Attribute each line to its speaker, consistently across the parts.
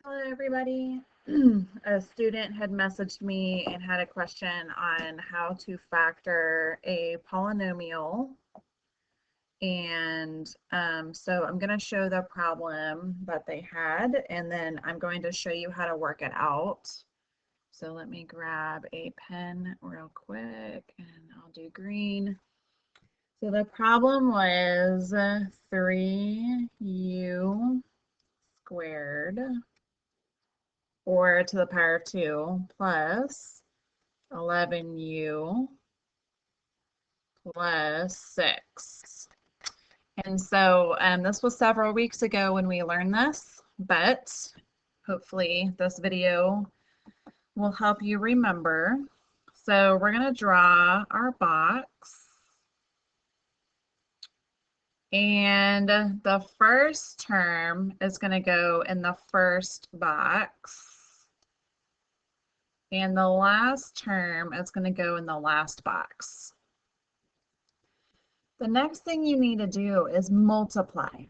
Speaker 1: Hello, everybody. A student had messaged me and had a question on how to factor a polynomial. And so I'm going to show the problem that they had, and then I'm going to show you how to work it out. So let me grab a pen real quick, and I'll do green. So the problem was 3u squared, or to the power of 2, plus 11u plus 6. And so this was several weeks ago when we learned this, but hopefully this video will help you remember. So we're going to draw our box. And the first term is going to go in the first box. And the last term is going to go in the last box. The next thing you need to do is multiply.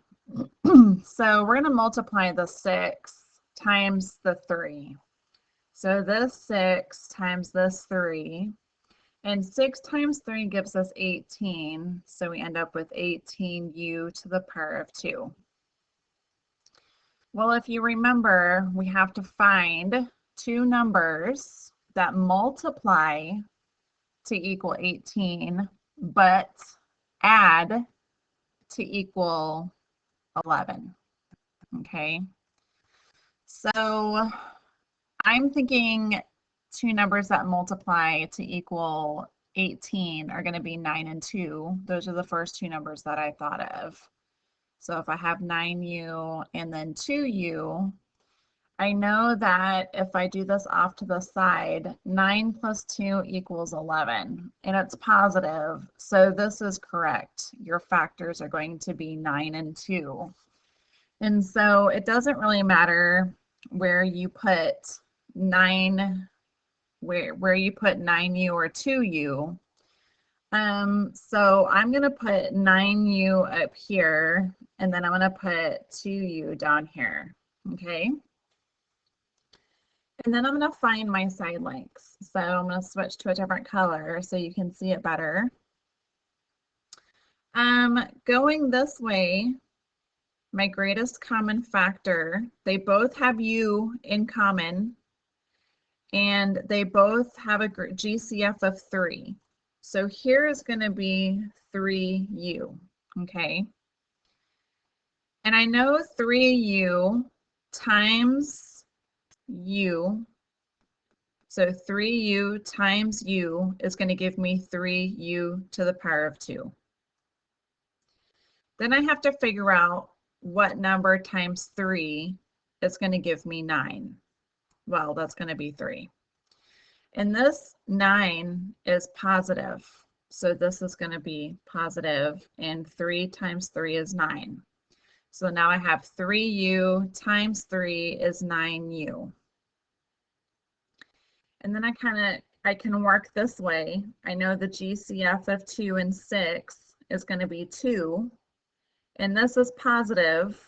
Speaker 1: So we're going to multiply the 6 times the 3. So this 6 times this 3. And 6 times 3 gives us 18. So we end up with 18u to the power of 2. Well, if you remember, we have to find two numbers that multiply to equal 18, but add to equal 11. Okay, so I'm thinking two numbers that multiply to equal 18 are going to be 9 and 2. Those are the first two numbers that I thought of. So if I have 9u and then 2u, I know that if I do this off to the side, 9 plus 2 equals 11, and it's positive, so this is correct. Your factors are going to be 9 and 2. And so it doesn't really matter where you put 9, where you put 9u or 2u. So I'm going to put 9u up here, and then I'm going to put 2u down here, okay? And then I'm going to find my side lengths. So I'm going to switch to a different color so you can see it better. Going this way, my greatest common factor, they both have u in common, and they both have a GCF of 3. So here is going to be 3u, okay? And I know 3u times u, so 3u times u is going to give me 3u to the power of 2. Then I have to figure out what number times 3 is going to give me 9. Well, that's going to be 3. And this 9 is positive, so this is going to be positive, and 3 times 3 is 9. So now I have 3u times 3 is 9u. And then I can work this way. I know the GCF of 2 and 6 is going to be 2, and this is positive,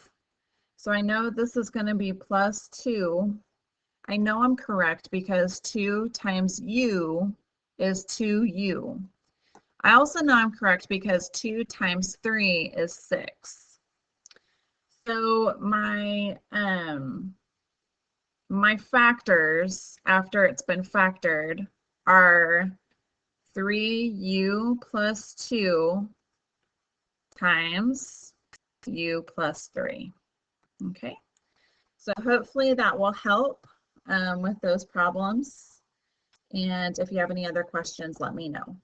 Speaker 1: so I know this is going to be plus 2. I know I'm correct because 2 times u is 2u. I also know I'm correct because 2 times 3 is 6. So my factors, after it's been factored, are 3u plus 2 times u plus 3. Okay, so hopefully that will help with those problems. And if you have any other questions, let me know.